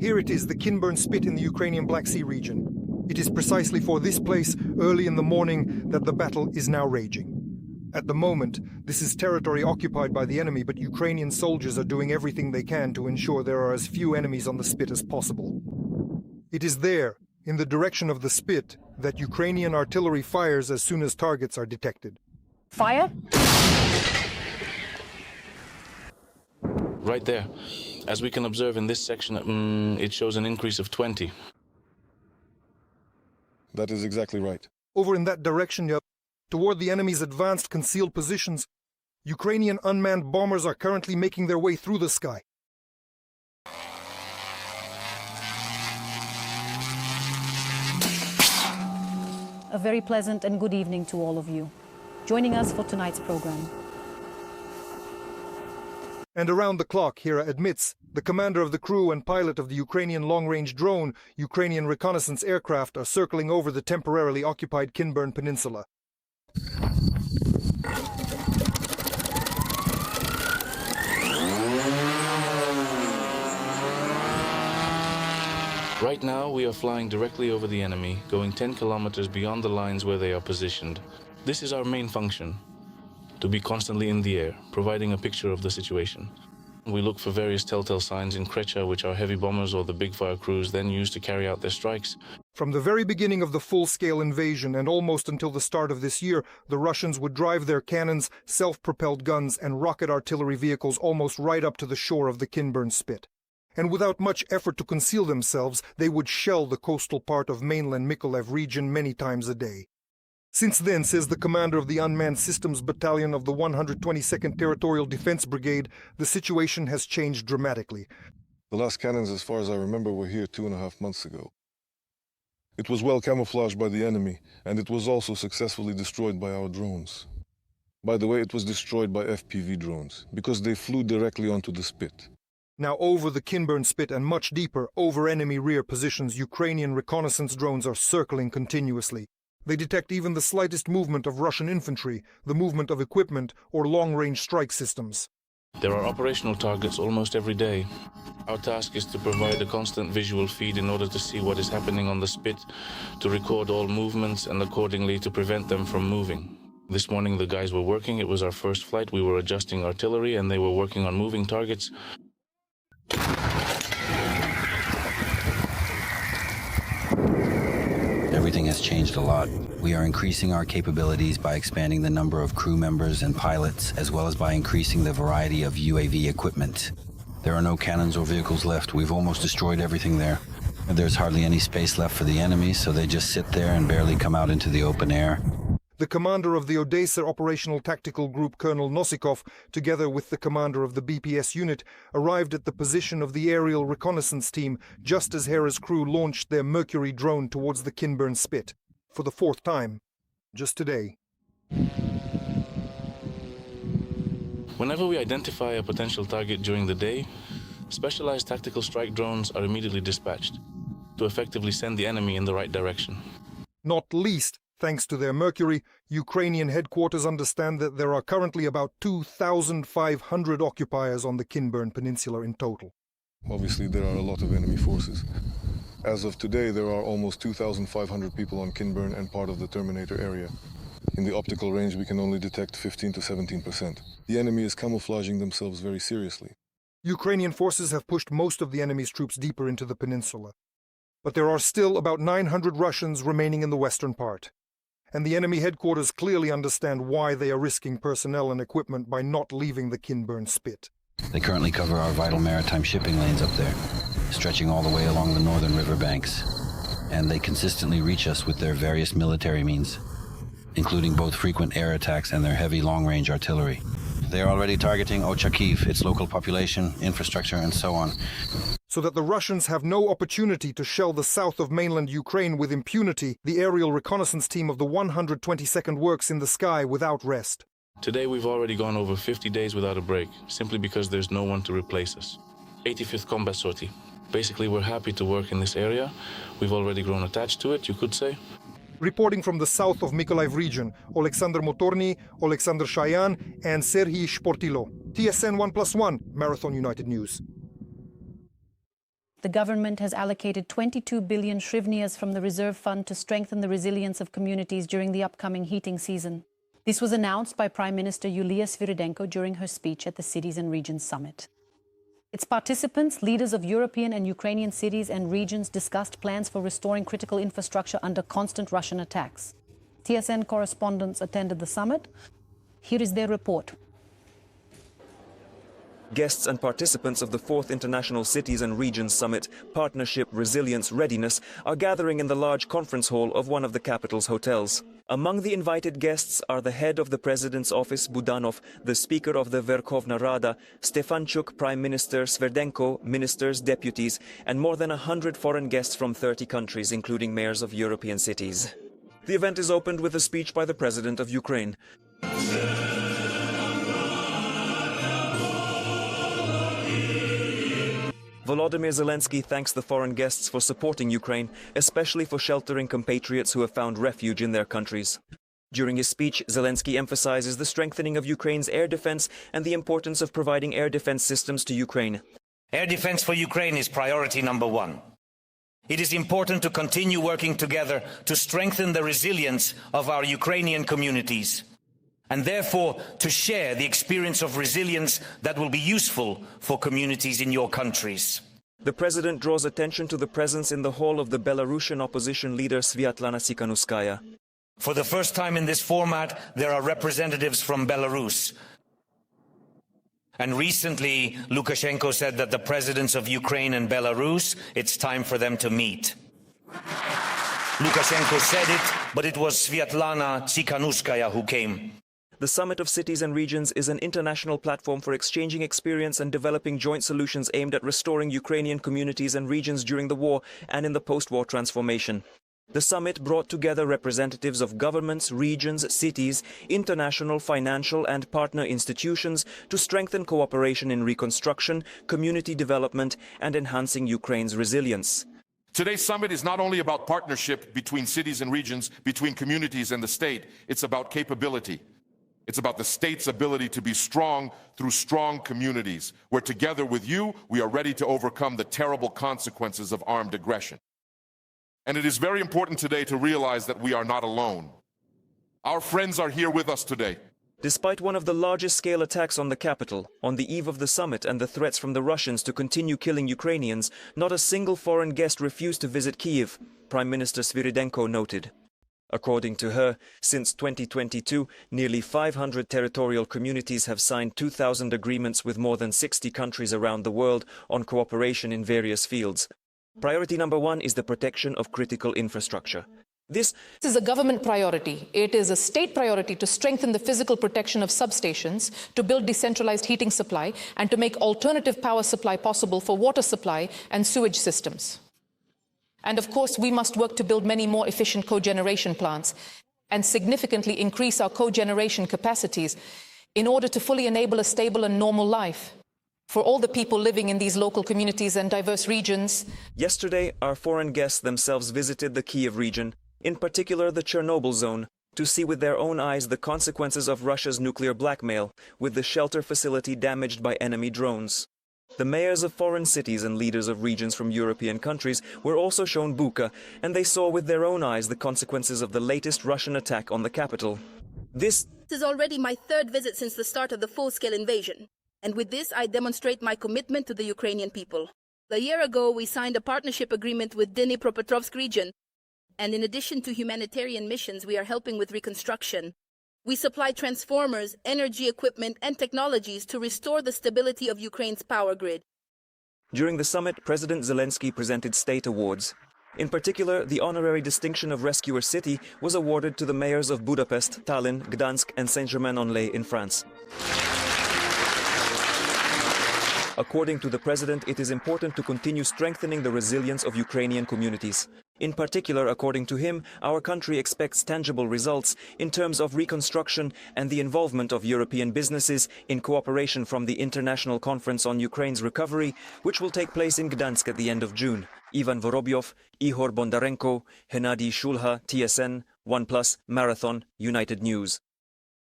Here it is, the Kinburn Spit in the Ukrainian Black Sea region. It is precisely for this place, early in the morning, that the battle is now raging. At the moment, this is territory occupied by the enemy, but Ukrainian soldiers are doing everything they can to ensure there are as few enemies on the Spit as possible. It is there, in the direction of the Spit, that Ukrainian artillery fires as soon as targets are detected. Fire? Right there. As we can observe in this section, it shows an increase of 20. That is exactly right. Over in that direction, toward the enemy's advanced concealed positions, Ukrainian unmanned bombers are currently making their way through the sky. A very pleasant and good evening to all of you. Joining us for tonight's program. And around the clock, Hera admits, the commander of the crew and pilot of the Ukrainian long-range drone, Ukrainian reconnaissance aircraft are circling over the temporarily occupied Kinburn Peninsula. Right now, we are flying directly over the enemy, going 10 kilometers beyond the lines where they are positioned. This is our main function, to be constantly in the air, providing a picture of the situation. We look for various telltale signs in Krecha, which our heavy bombers or the big fire crews then use to carry out their strikes. From the very beginning of the full-scale invasion and almost until the start of this year, the Russians would drive their cannons, self-propelled guns, and rocket artillery vehicles almost right up to the shore of the Kinburn Spit. And without much effort to conceal themselves, they would shell the coastal part of mainland Mykolaiv region many times a day. Since then, says the commander of the Unmanned Systems Battalion of the 122nd Territorial Defense Brigade, the situation has changed dramatically. The last cannons, as far as I remember, were here 2.5 months ago. It was well camouflaged by the enemy, and it was also successfully destroyed by our drones. By the way, it was destroyed by FPV drones, because they flew directly onto the Spit. Now over the Kinburn Spit and much deeper, over enemy rear positions, Ukrainian reconnaissance drones are circling continuously. They detect even the slightest movement of Russian infantry, the movement of equipment, or long-range strike systems. There are operational targets almost every day. Our task is to provide a constant visual feed in order to see what is happening on the Spit, to record all movements and accordingly to prevent them from moving. This morning the guys were working, it was our first flight, we were adjusting artillery and they were working on moving targets. Everything has changed a lot. We are increasing our capabilities by expanding the number of crew members and pilots, as well as by increasing the variety of UAV equipment. There are no cannons or vehicles left. We've almost destroyed everything there. There's hardly any space left for the enemy, so they just sit there and barely come out into the open air. The commander of the Odessa Operational Tactical Group, Colonel Nosikov, together with the commander of the BPS unit, arrived at the position of the aerial reconnaissance team just as Hera's crew launched their Mercury drone towards the Kinburn Spit, for the 4th time, just today. Whenever we identify a potential target during the day, specialized tactical strike drones are immediately dispatched to effectively send the enemy in the right direction. Not least, thanks to their Mercury, Ukrainian headquarters understand that there are currently about 2,500 occupiers on the Kinburn Peninsula in total. Obviously, there are a lot of enemy forces. As of today, there are almost 2,500 people on Kinburn and part of the Terminator area. In the optical range, we can only detect 15 to 17%. The enemy is camouflaging themselves very seriously. Ukrainian forces have pushed most of the enemy's troops deeper into the peninsula. But there are still about 900 Russians remaining in the western part. And the enemy headquarters clearly understand why they are risking personnel and equipment by not leaving the Kinburn Spit. They currently cover our vital maritime shipping lanes up there, stretching all the way along the northern river banks. And they consistently reach us with their various military means, including both frequent air attacks and their heavy long-range artillery. They are already targeting Oleksandr, its local population, infrastructure, and so on. So that the Russians have no opportunity to shell the south of mainland Ukraine with impunity, the aerial reconnaissance team of the 122nd works in the sky without rest. Today we've already gone over 50 days without a break, simply because there's no one to replace us. 85th Combat Sortie. Basically, we're happy to work in this area. We've already grown attached to it, you could say. Reporting from the south of Mykolaiv region, Oleksandr Motorny, Oleksandr Shayan, and Serhiy Shportilo. TSN 1+1, Marathon United News. The government has allocated 22 billion hryvnias from the reserve fund to strengthen the resilience of communities during the upcoming heating season. This was announced by Prime Minister Yulia Sviridenko during her speech at the Cities and Regions Summit. Its participants, leaders of European and Ukrainian cities and regions, discussed plans for restoring critical infrastructure under constant Russian attacks. TSN correspondents attended the summit. Here is their report. Guests and participants of the 4th International Cities and Regions Summit, Partnership, Resilience, Readiness, are gathering in the large conference hall of one of the capital's hotels. Among the invited guests are the head of the President's Office, Budanov, the Speaker of the Verkhovna Rada, Stefanchuk, Prime Minister, Sverdenko, ministers, deputies, and more than 100 foreign guests from 30 countries, including mayors of European cities. The event is opened with a speech by the President of Ukraine. Volodymyr Zelensky thanks the foreign guests for supporting Ukraine, especially for sheltering compatriots who have found refuge in their countries. During his speech, Zelensky emphasizes the strengthening of Ukraine's air defense and the importance of providing air defense systems to Ukraine. Air defense for Ukraine is priority number one. It is important to continue working together to strengthen the resilience of our Ukrainian communities, and therefore to share the experience of resilience that will be useful for communities in your countries. The president draws attention to the presence in the hall of the Belarusian opposition leader Sviatlana Tsikhanouskaya. For the first time in this format, there are representatives from Belarus. And recently, Lukashenko said that the presidents of Ukraine and Belarus, it's time for them to meet. Lukashenko said it, but it was Sviatlana Tsikhanouskaya who came. The Summit of Cities and Regions is an international platform for exchanging experience and developing joint solutions aimed at restoring Ukrainian communities and regions during the war and in the post-war transformation. The summit brought together representatives of governments, regions, cities, international, financial and partner institutions to strengthen cooperation in reconstruction, community development and enhancing Ukraine's resilience. Today's summit is not only about partnership between cities and regions, between communities and the state. It's about capability. It's about the state's ability to be strong through strong communities, where together with you, we are ready to overcome the terrible consequences of armed aggression. And it is very important today to realize that we are not alone. Our friends are here with us today. Despite one of the largest scale attacks on the capital, on the eve of the summit and the threats from the Russians to continue killing Ukrainians, not a single foreign guest refused to visit Kyiv, Prime Minister Sviridenko noted. According to her, since 2022, nearly 500 territorial communities have signed 2,000 agreements with more than 60 countries around the world on cooperation in various fields. Priority number one is the protection of critical infrastructure. This is a government priority. It is a state priority to strengthen the physical protection of substations, to build decentralized heating supply, and to make alternative power supply possible for water supply and sewage systems. And of course, we must work to build many more efficient cogeneration plants and significantly increase our cogeneration capacities in order to fully enable a stable and normal life for all the people living in these local communities and diverse regions. Yesterday, our foreign guests themselves visited the Kyiv region, in particular the Chernobyl zone, to see with their own eyes the consequences of Russia's nuclear blackmail, with the shelter facility damaged by enemy drones. The mayors of foreign cities and leaders of regions from European countries were also shown Bucha, and they saw with their own eyes the consequences of the latest Russian attack on the capital. This is already my third visit since the start of the full-scale invasion, and with this I demonstrate my commitment to the Ukrainian people. A year ago, we signed a partnership agreement with Dnipropetrovsk region, and in addition to humanitarian missions, we are helping with reconstruction. We supply transformers, energy equipment, and technologies to restore the stability of Ukraine's power grid. During the summit, President Zelensky presented state awards. In particular, the honorary distinction of Rescuer City was awarded to the mayors of Budapest, Tallinn, Gdansk, and Saint-Germain-en-Laye in France. According to the president, it is important to continue strengthening the resilience of Ukrainian communities. In particular, according to him, our country expects tangible results in terms of reconstruction and the involvement of European businesses in cooperation from the International Conference on Ukraine's Recovery, which will take place in Gdansk at the end of June. Ivan Vorobyov, Ihor Bondarenko, Hennady Shulha, TSN, OnePlus, Marathon, United News.